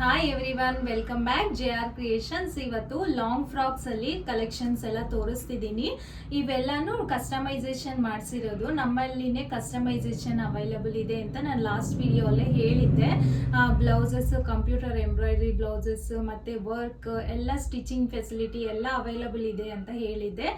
Hi everyone, welcome back JR creations. ಇವತ್ತು long frocks ಅಲ್ಲಿ collections ಎಲ್ಲ ತೋರಿಸ್ತಿದ್ದೀನಿ. ಇವೆಲ್ಲಾನು ಕಸ್ಟಮೈಸೇಷನ್ ಮಾಡಿಸಿರೋದು. ನಮ್ಮಲ್ಲಿನೇ ಕಸ್ಟಮೈಸೇಷನ್ ಅವೈಲಬಲ್ ಇದೆ ಅಂತ ನಾನು ಲಾಸ್ಟ್ ವಿಡಿಯೋ ಅಲ್ಲೇ ಹೇಳಿದ್ದೆ. ಬ್ಲೌಸಸ್, ಕಂಪ್ಯೂಟರ್ ಎಂಬ್ರಾಯ್ಡ್ರಿ ಬ್ಲೌಸಸ್ ಮತ್ತೆ ವರ್ಕ್ ಎಲ್ಲ ಸ್ಟಿಚಿಂಗ್ ಫೆಸಿಲಿಟಿ ಎಲ್ಲ ಅವೈಲಬಲ್ ಇದೆ ಅಂತ ಹೇಳಿದ್ದೆ.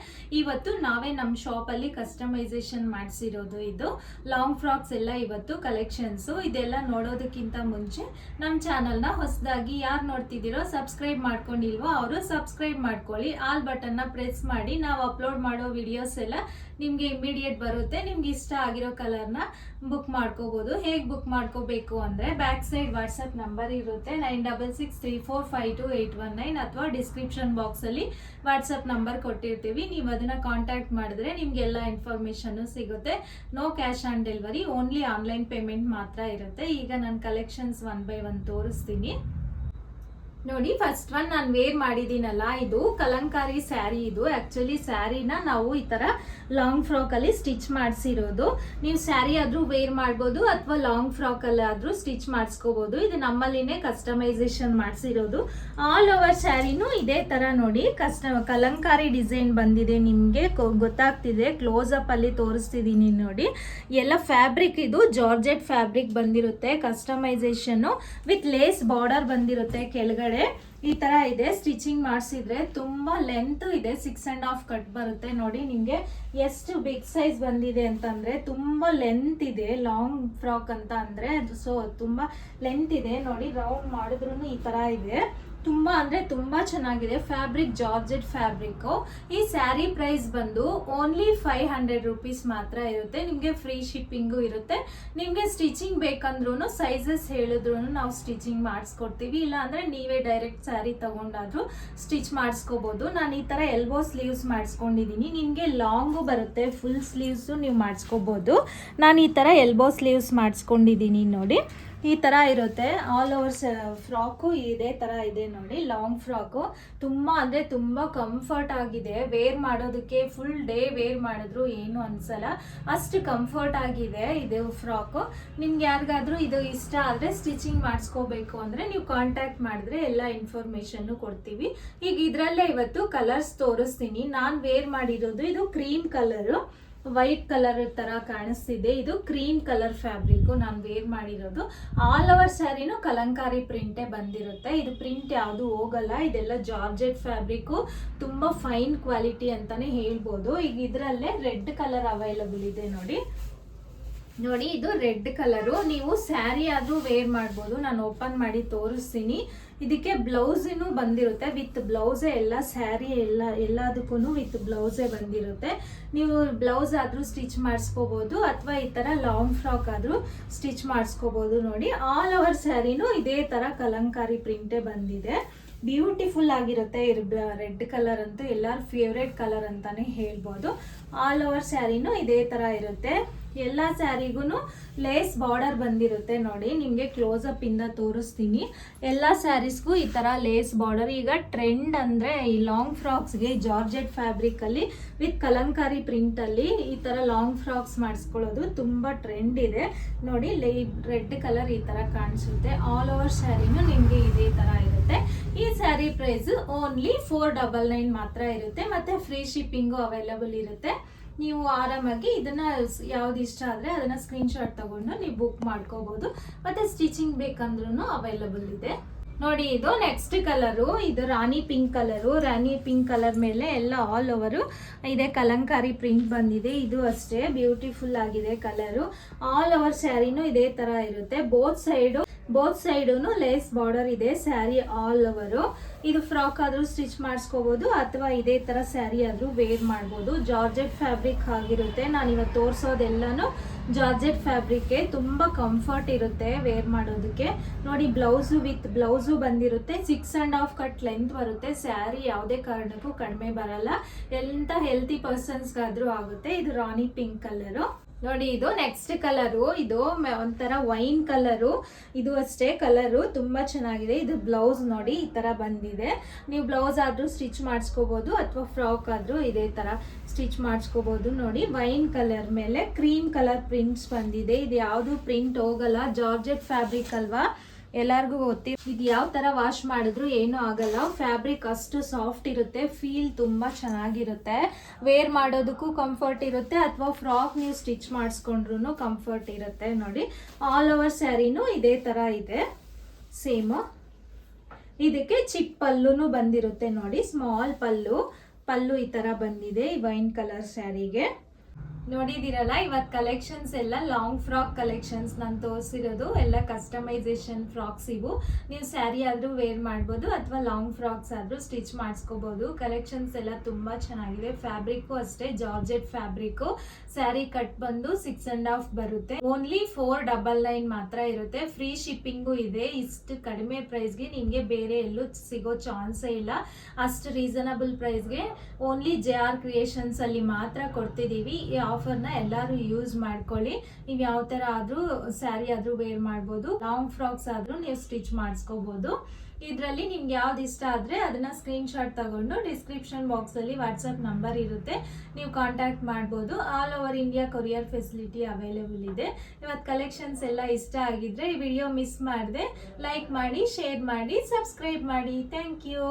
ಇವತ್ತು ನಾವೇ ನಮ್ಮ ಶಾಪಲ್ಲಿ ಕಸ್ಟಮೈಸೇಷನ್ ಮಾಡಿಸಿರೋದು. ಇದು ಲಾಂಗ್ ಫ್ರಾಕ್ಸ್ ಎಲ್ಲ ಇವತ್ತು ಕಲೆಕ್ಷನ್ಸ್. ಇದೆಲ್ಲ ನೋಡೋದಕ್ಕಿಂತ ಮುಂಚೆ ನಮ್ಮ ಚಾನಲ್ನ ಹೊಸದಾಗಿ ಯಾರು ನೋಡ್ತಿದ್ದೀರೋ, ಸಬ್ಸ್ಕ್ರೈಬ್ ಮಾಡ್ಕೊಂಡಿಲ್ವೋ ಅವರು ಸಬ್ಸ್ಕ್ರೈಬ್ ಮಾಡ್ಕೊಳ್ಳಿ. ಆಲ್ ಬಟನ್ನ ಪ್ರೆಸ್ ಮಾಡಿ. ನಾವು ಅಪ್ಲೋಡ್ ಮಾಡೋ ವಿಡಿಯೋಸ್ ಎಲ್ಲ ನಿಮಗೆ ಇಮಿಡಿಯೇಟ್ ಬರುತ್ತೆ. ನಿಮ್ಗೆ ಇಷ್ಟ ಆಗಿರೋ ಕಲರ್ನ ಬುಕ್ ಮಾಡ್ಕೋಬಹುದು. ಹೇಗೆ ಬುಕ್ ಮಾಡ್ಕೋಬೇಕು ಅಂದರೆ, ಬ್ಯಾಕ್ ಸೈಡ್ ವಾಟ್ಸಪ್ ನಂಬರ್ ಇರುತ್ತೆ 9663452819, ಅಥವಾ ಡಿಸ್ಕ್ರಿಪ್ಷನ್ ಬಾಕ್ಸಲ್ಲಿ ವಾಟ್ಸಪ್ ನಂಬರ್ ಕೊಟ್ಟಿರ್ತೀವಿ. ನೀವು ಅದನ್ನ ಕಾಂಟ್ಯಾಕ್ಟ್ ಮಾಡಿದ್ರೆ ನಿಮ್ಗೆಲ್ಲ ಇನ್ಫಾರ್ಮೇಶನ್ ಸಿಗುತ್ತೆ. No cash on delivery, only online payment ಮಾತ್ರ ಇರುತ್ತೆ. ಈಗ ನಾನು ಕಲೆಕ್ಷನ್ಸ್ ಒನ್ ಬೈ ಒನ್ ತೋರಿಸ್ತೀನಿ. ನೋಡಿ, ಫಸ್ಟ್ ಒನ್ ನಾನು ವೇರ್ ಮಾಡಿದ್ದೀನಲ್ಲ, ಇದು ಕಲಂಕಾರಿ ಸ್ಯಾರಿ. ಇದು ಆಕ್ಚುಲಿ ಸ್ಯಾರಿನ ನಾವು ಈ ತರ ಲಾಂಗ್ ಫ್ರಾಕ್ ಅಲ್ಲಿ ಸ್ಟಿಚ್ ಮಾಡಿಸಿರೋದು. ನೀವು ಸ್ಯಾರಿ ಆದ್ರೂ ವೇರ್ ಮಾಡ್ಬೋದು ಅಥವಾ ಲಾಂಗ್ ಫ್ರಾಕ್ ಅಲ್ಲಿ ಆದ್ರೂ ಸ್ಟಿಚ್ ಮಾಡಿಸ್ಕೋಬಹುದು. ಇದು ನಮ್ಮಲ್ಲಿನೇ ಕಸ್ಟಮೈಸೇಷನ್ ಮಾಡಿಸಿರೋದು. ಆಲ್ ಓವರ್ ಸ್ಯಾರಿನೂ ಇದೇ ತರ ನೋಡಿ ಕಲಂಕಾರಿ ಡಿಸೈನ್ ಬಂದಿದೆ. ನಿಮ್ಗೆ ಗೊತ್ತಾಗ್ತಿದೆ, ಕ್ಲೋಸ್ ಅಪ್ ಅಲ್ಲಿ ತೋರಿಸ್ತಿದ್ದೀನಿ ನೋಡಿ. ಎಲ್ಲ ಫ್ಯಾಬ್ರಿಕ್ ಇದು ಜಾರ್ಜೆಟ್ ಫ್ಯಾಬ್ರಿಕ್ ಬಂದಿರುತ್ತೆ. ಕಸ್ಟಮೈಸೇಷನ್ ವಿತ್ ಲೇಸ್ ಬಾರ್ಡರ್ ಬಂದಿರುತ್ತೆ ಕೆಳಗಡೆ. ಈ ತರ ಇದೆ. ಸ್ಟಿಚಿಂಗ್ ಮಾಡಿಸಿದ್ರೆ ತುಂಬಾ ಲೆಂತ್ ಇದೆ, 6.5 ಕಟ್ ಬರುತ್ತೆ. ನೋಡಿ ನಿಮ್ಗೆ ಎಷ್ಟು ಬಿಗ್ ಸೈಜ್ ಬಂದಿದೆ ಅಂತಂದ್ರೆ, ತುಂಬಾ ಲೆಂತ್ ಇದೆ. ಲಾಂಗ್ ಫ್ರಾಕ್ ಅಂತ ಅಂದ್ರೆ ಅದು, ಸೊ ತುಂಬಾ ಲೆಂತ್ ಇದೆ. ನೋಡಿ, ರೌಂಡ್ ಮಾಡಿದ್ರು ಈ ತರ ಇದೆ. ತುಂಬಾ ಅಂದ್ರೆ ತುಂಬಾ ಚೆನ್ನಾಗಿದೆ. Fabric georgette fabric. ಈ ಸ್ಯಾರಿ ಪ್ರೈಸ್ ಬಂದು ಓನ್ಲಿ 500 ರುಪೀಸ್ ಮಾತ್ರ ಇರುತ್ತೆ. ನಿಮ್ಗೆ ಫ್ರೀ ಶಿಪ್ಪಿಂಗು ಇರುತ್ತೆ. ನಿಮ್ಗೆ ಸ್ಟಿಚಿಂಗ್ ಬೇಕಂದ್ರೂ ಸೈಜಸ್ ಹೇಳಿದ್ರು ನಾವು ಸ್ಟಿಚಿಂಗ್ ಮಾಡಿಸ್ಕೊಡ್ತೀವಿ. ಇಲ್ಲ ಅಂದ್ರೆ ನೀವೇ ಡೈರೆಕ್ಟ್ ಸ್ಯಾರಿ ತಗೊಂಡಾದ್ರೂ ಸ್ಟಿಚ್ ಮಾಡಿಸ್ಕೋಬಹುದು. ನಾನು ಈ ತರ ಎಲ್ಬೋ ಸ್ಲೀವ್ಸ್ ಮಾಡಿಸ್ಕೊಂಡಿದ್ದೀನಿ. ನಿಮ್ಗೆ ಲಾಂಗು ಬರುತ್ತೆ, ಫುಲ್ ಸ್ಲೀವ್ಸ್ ನೀವು ಮಾಡಿಸ್ಕೋಬಹುದು. ನಾನು ಈ ತರ ಎಲ್ಬೋ ಸ್ಲೀವ್ಸ್ ಮಾಡಿಸ್ಕೊಂಡಿದ್ದೀನಿ ನೋಡಿ. ಈ ತರ ಇರುತ್ತೆ. ಆಲ್ ಓವರ್ ಫ್ರಾಕು ಇದೇ ತರ ಇದೆ ನೋಡಿ. ಲಾಂಗ್ ಫ್ರಾಕು ತುಂಬಾ ಅಂದ್ರೆ ತುಂಬಾ ಕಂಫರ್ಟ್ ಆಗಿದೆ. ವೇರ್ ಮಾಡೋದಕ್ಕೆ ಫುಲ್ ಡೇ ವೇರ್ ಮಾಡಿದ್ರು ಏನು ಅನ್ಸಲ್ಲ, ಅಷ್ಟು ಕಂಫರ್ಟ್ ಆಗಿದೆ ಇದು ಫ್ರಾಕು. ನಿಮ್ಗೆ ಯಾರಿಗಾದ್ರೂ ಇದು ಇಷ್ಟ ಆದ್ರೆ ಸ್ಟಿಚಿಂಗ್ ಮಾಡಿಸ್ಕೋಬೇಕು ಅಂದ್ರೆ ನೀವು ಕಾಂಟ್ಯಾಕ್ಟ್ ಮಾಡಿದ್ರೆ ಎಲ್ಲ ಇನ್ಫಾರ್ಮೇಶನ್ ಕೊಡ್ತೀವಿ. ಈಗ ಇದ್ರಲ್ಲೇ ಇವತ್ತು ಕಲರ್ಸ್ ತೋರಿಸ್ತೀನಿ. ನಾನು ವೇರ್ ಮಾಡಿರೋದು ಇದು ಕ್ರೀಮ್ ಕಲರ್, ವೈಟ್ ಕಲರ್ ತರ ಕಾಣಿಸ್ತಿದೆ. ಇದು ಕ್ರೀಮ್ ಕಲರ್ ಫ್ಯಾಬ್ರಿಕ್ ನಾನು ವೇರ್ ಮಾಡಿರೋದು. ಆಲ್ ಓವರ್ ಸ್ಯಾರಿನೂ ಕಲಂಕಾರಿ ಪ್ರಿಂಟೇ ಬಂದಿರುತ್ತೆ. ಇದು ಪ್ರಿಂಟ್ ಯಾವುದು ಹೋಗಲ್ಲ. ಇದೆಲ್ಲ ಜಾರ್ಜೆಟ್ ಫ್ಯಾಬ್ರಿಕ್, ತುಂಬಾ ಫೈನ್ ಕ್ವಾಲಿಟಿ ಅಂತಾನೆ ಹೇಳ್ಬೋದು. ಈಗ ಇದರಲ್ಲೇ ರೆಡ್ ಕಲರ್ ಅವೈಲಬಲ್ ಇದೆ ನೋಡಿ. ನೋಡಿ, ಇದು ರೆಡ್ ಕಲರು. ನೀವು ಸ್ಯಾರಿ ಆದ್ರೂ ವೇರ್ ಮಾಡ್ಬೋದು. ನಾನು ಓಪನ್ ಮಾಡಿ ತೋರಿಸ್ತೀನಿ. ಇದಕ್ಕೆ ಬ್ಲೌಸಿನೂ ಬಂದಿರುತ್ತೆ, ವಿತ್ ಬ್ಲೌಸೇ. ಎಲ್ಲ ಸ್ಯಾರಿ ಎಲ್ಲದಕ್ಕೂ ವಿತ್ ಬ್ಲೌಸೇ ಬಂದಿರುತ್ತೆ. ನೀವು ಬ್ಲೌಸ್ ಆದ್ರೂ ಸ್ಟಿಚ್ ಮಾಡಿಸ್ಕೋಬಹುದು ಅಥವಾ ಈ ತರ ಲಾಂಗ್ ಫ್ರಾಕ್ ಆದ್ರೂ ಸ್ಟಿಚ್ ಮಾಡಿಸ್ಕೋಬಹುದು. ನೋಡಿ, ಆಲ್ ಓವರ್ ಸ್ಯಾರಿನೂ ಇದೇ ತರ ಕಲಂಕಾರಿ ಪ್ರಿಂಟೇ ಬಂದಿದೆ. ಬ್ಯೂಟಿಫುಲ್ ಆಗಿರುತ್ತೆ. ರೆಡ್ ಕಲರ್ ಅಂತೂ ಎಲ್ಲರ ಫೇವ್ರೇಟ್ ಕಲರ್ ಅಂತಾನೆ ಹೇಳ್ಬೋದು. ಆಲ್ ಓವರ್ ಸ್ಯಾರಿನೂ ಇದೇ ತರ ಇರುತ್ತೆ. ಎಲ್ಲ ಸ್ಯಾರಿಗೂ ಲೇಸ್ ಬಾರ್ಡರ್ ಬಂದಿರುತ್ತೆ ನೋಡಿ. ನಿಮಗೆ ಕ್ಲೋಸ್ ಅಪ್ ಇಂದ ತೋರಿಸ್ತೀನಿ. ಎಲ್ಲ ಸ್ಯಾರೀಸ್ಗೂ ಈ ತರ ಲೇಸ್ ಬಾರ್ಡರ್. ಈಗ ಟ್ರೆಂಡ್ ಅಂದ್ರೆ ಈ ಲಾಂಗ್ ಫ್ರಾಕ್ಸ್ಗೆ ಜಾರ್ಜೆಟ್ ಫ್ಯಾಬ್ರಿಕ್ ಅಲ್ಲಿ ವಿತ್ ಕಲಂಕಾರಿ ಪ್ರಿಂಟ್ ಅಲ್ಲಿ ಈ ತರ ಲಾಂಗ್ ಫ್ರಾಕ್ಸ್ ಮಾಡಿಸ್ಕೊಳ್ಳೋದು ತುಂಬಾ ಟ್ರೆಂಡ್ ಇದೆ ನೋಡಿ. ರೆಡ್ ಕಲರ್ ಈ ತರ ಕಾಣಿಸುತ್ತೆ. ಆಲ್ ಓವರ್ ಸ್ಯಾರಿನೂ ನಿಮ್ಗೆ ಇದೇ ತರ ಇರುತ್ತೆ. ಈ ಸ್ಯಾರಿ ಪ್ರೈಸ್ ಓನ್ಲಿ 499 ಮಾತ್ರ ಇರುತ್ತೆ. ಮತ್ತೆ ಫ್ರೀ ಶಿಪ್ಪಿಂಗು ಅವೈಲಬಲ್ ಇರುತ್ತೆ. ನೀವು ಆರಾಮಾಗಿ ಇದನ್ನ ಯಾವ್ದು ಇಷ್ಟ ಆದ್ರೆ ಅದನ್ನ ಸ್ಕ್ರೀನ್ ಶಾಟ್ ತಗೊಂಡು ನೀವು ಬುಕ್ ಮಾಡ್ಕೋಬಹುದು. ಮತ್ತೆ ಸ್ಟಿಚಿಂಗ್ ಬೇಕಂದ್ರೂ ಅವೈಲಬಲ್ ಇದೆ ನೋಡಿ. ಇದು ನೆಕ್ಸ್ಟ್ ಕಲರು, ಇದು ರಾಣಿ ಪಿಂಕ್ ಕಲರು. ರಾಣಿ ಪಿಂಕ್ ಕಲರ್ ಮೇಲೆ ಎಲ್ಲ ಆಲ್ ಓವರು ಇದೆ ಕಲಂಕಾರಿ ಪ್ರಿಂಟ್ ಬಂದಿದೆ. ಇದು ಅಷ್ಟೇ ಬ್ಯೂಟಿಫುಲ್ ಆಗಿದೆ ಕಲರು. ಆಲ್ ಓವರ್ ಸ್ಯಾರಿನೂ ಇದೇ ತರ ಇರುತ್ತೆ. ಬೋತ್ ಸೈಡೂನು ಲೇಸ್ ಬಾರ್ಡರ್ ಇದೆ. Sari all over. ಇದು ಫ್ರಾಕ್ ಆದ್ರೂ ಸ್ಟಿಚ್ ಮಾಡಿಸ್ಕೋಬಹುದು ಅಥವಾ ಇದೇ ತರ ಸ್ಯಾರಿ ಆದ್ರೂ ವೇರ್ ಮಾಡ್ಬೋದು. ಜಾರ್ಜೆಟ್ ಫ್ಯಾಬ್ರಿಕ್ ಆಗಿರುತ್ತೆ. ನಾನು ಇವತ್ತು ತೋರಿಸೋದೆಲ್ಲಾನು ಜಾರ್ಜೆಟ್ ಫ್ಯಾಬ್ರಿಕ್. ತುಂಬಾ ಕಂಫರ್ಟ್ ಇರುತ್ತೆ ವೇರ್ ಮಾಡೋದಕ್ಕೆ. ನೋಡಿ, ಬ್ಲೌಸು ವಿತ್ ಬ್ಲೌಸು ಬಂದಿರುತ್ತೆ. 6.5 ಕಟ್ ಲೆಂತ್ ಬರುತ್ತೆ. ಸ್ಯಾರಿ ಯಾವುದೇ ಕಾರಣಕ್ಕೂ ಕಡಿಮೆ ಬರಲ್ಲ. ಎಂತ ಹೆಲ್ತಿ ಪರ್ಸನ್ಸ್ಗಾದ್ರೂ ಆಗುತ್ತೆ. ಇದು ರಾಣಿ ಪಿಂಕ್ ಕಲರು ನೋಡಿ. ಇದು ನೆಕ್ಸ್ಟ್ ಕಲರು. ಇದು ಒಂಥರ ವೈನ್ ಕಲರು. ಇದು ಅಷ್ಟೇ ಕಲರು ತುಂಬಾ ಚೆನ್ನಾಗಿದೆ. ಇದು ಬ್ಲೌಸ್ ನೋಡಿ ಈ ತರ ಬಂದಿದೆ. ನೀವು ಬ್ಲೌಸ್ ಆದ್ರೂ ಸ್ಟಿಚ್ ಮಾಡಿಸ್ಕೋಬಹುದು ಅಥವಾ ಫ್ರಾಕ್ ಆದ್ರೂ ಇದೇ ತರ ಸ್ಟಿಚ್ ಮಾಡಿಸ್ಕೋಬಹುದು. ನೋಡಿ, ವೈನ್ ಕಲರ್ ಮೇಲೆ ಕ್ರೀಮ್ ಕಲರ್ ಪ್ರಿಂಟ್ಸ್ ಬಂದಿದೆ. ಇದು ಯಾವುದು ಪ್ರಿಂಟ್ ಹೋಗಲ್ಲ, ಜಾರ್ಜೆಟ್ ಫ್ಯಾಬ್ರಿಕ್ ಅಲ್ವಾ, ಎಲ್ಲರಿಗೂ ಇದು ಯಾವ ತರ ವಾಶ್ ಮಾಡಿದ್ರು ಏನೂ ಆಗಲ್ಲ. ಫ್ಯಾಬ್ರಿಕ್ ಅಷ್ಟು ಸಾಫ್ಟ್ ಇರುತ್ತೆ, ಫೀಲ್ ತುಂಬಾ ಚೆನ್ನಾಗಿರುತ್ತೆ, ವೇರ್ ಮಾಡೋದಕ್ಕೂ ಕಂಫರ್ಟ್ ಇರುತ್ತೆ, ಅಥವಾ ಫ್ರಾಕ್ ನೀವು ಸ್ಟಿಚ್ ಮಾಡಿಸ್ಕೊಂಡ್ರು ಕಂಫರ್ಟ್ ಇರುತ್ತೆ. ನೋಡಿ ಆಲ್ ಓವರ್ ಸ್ಯಾರಿನೂ ಇದೇ ತರ ಇದೆ ಸೇಮ್. ಇದಕ್ಕೆ ಚಿಕ್ಕ ಪಲ್ಲುನು ಬಂದಿರುತ್ತೆ ನೋಡಿ, ಸ್ಮಾಲ್ ಪಲ್ಲು ಈ ತರ ಬಂದಿದೆ ಈ ವೈನ್ ಕಲರ್ ಸ್ಯಾರಿಗೆ. ನೋಡಿದಿರಲ್ಲ ಇವತ್ತು ಕಲೆಕ್ಷನ್ಸ್ ಎಲ್ಲ ಲಾಂಗ್ ಫ್ರಾಕ್ ಕಲೆಕ್ಷನ್ಸ್ ನಾನು ತೋರಿಸಿರೋದು ಎಲ್ಲ ಕಸ್ಟಮೈಸೇಷನ್ ಫ್ರಾಕ್ಸ್. ಇವು ನೀವು ಸ್ಯಾರಿ ಆದ್ರೂ ವೇರ್ ಮಾಡ್ಬೋದು ಅಥವಾ ಲಾಂಗ್ ಫ್ರಾಕ್ಸ್ ಆದ್ರೂ ಸ್ಟಿಚ್ ಮಾಡಿಸ್ಕೋಬಹುದು. ಕಲೆಕ್ಷನ್ಸ್ ಎಲ್ಲ ತುಂಬಾ ಚೆನ್ನಾಗಿದೆ. ಫ್ಯಾಬ್ರಿಕ್ ಅಷ್ಟೇ ಜಾರ್ಜೆಟ್ ಫ್ಯಾಬ್ರಿಕ್. ಸ್ಯಾರಿ ಕಟ್ ಬಂದು 6.5 ಬರುತ್ತೆ. ಓನ್ಲಿ 499 ಮಾತ್ರ ಇರುತ್ತೆ. ಫ್ರೀ ಶಿಪ್ಪಿಂಗು ಇದೆ. ಇಷ್ಟು ಕಡಿಮೆ ಪ್ರೈಸ್ಗೆ ನಿಮ್ಗೆ ಬೇರೆ ಎಲ್ಲೂ ಸಿಗೋ ಚಾನ್ಸೇ ಇಲ್ಲ. ಅಷ್ಟು ರೀಸನಬಲ್ ಪ್ರೈಸ್ಗೆ ಓನ್ಲಿ JR ಕ್ರಿಯೇಷನ್ಸ್ ಅಲ್ಲಿ ಮಾತ್ರ ಕೊಡ್ತಿದೀವಿ. ಈ ಆಫರ್ನ ಎಲ್ಲರೂ ಯೂಸ್ ಮಾಡ್ಕೊಳ್ಳಿ. ನೀವು ಯಾವ ತರ ಆದ್ರೂ ಸ್ಯಾರಿ ಆದ್ರೂ ವೇರ್ ಮಾಡ್ಬೋದು, ಲಾಂಗ್ ಫ್ರಾಕ್ಸ್ ಆದ್ರೂ ನೀವು ಸ್ಟಿಚ್ ಮಾಡಿಸ್ಕೋಬಹುದು. ಇದರಲ್ಲಿ ನಿಮ್ಗೆ ಯಾವ್ದು ಇಷ್ಟ ಆದ್ರೆ ಅದನ್ನ ಸ್ಕ್ರೀನ್ ಶಾಟ್ ತಗೊಂಡು ಡಿಸ್ಕ್ರಿಪ್ಷನ್ ಬಾಕ್ಸ್ ಅಲ್ಲಿ ವಾಟ್ಸ್ಆಪ್ ನಂಬರ್ ಇರುತ್ತೆ, ನೀವು ಕಾಂಟ್ಯಾಕ್ಟ್ ಮಾಡ್ಬೋದು. All over India courier facility available ಇದೆ. ಇವತ್ತು ಕಲೆಕ್ಷನ್ಸ್ ಎಲ್ಲ ಇಷ್ಟ ಆಗಿದ್ರೆ ಈ ವಿಡಿಯೋ ಮಿಸ್ ಮಾಡದೆ ಲೈಕ್ ಮಾಡಿ, ಶೇರ್ ಮಾಡಿ, ಸಬ್ಸ್ಕ್ರೈಬ್ ಮಾಡಿ. Thank you.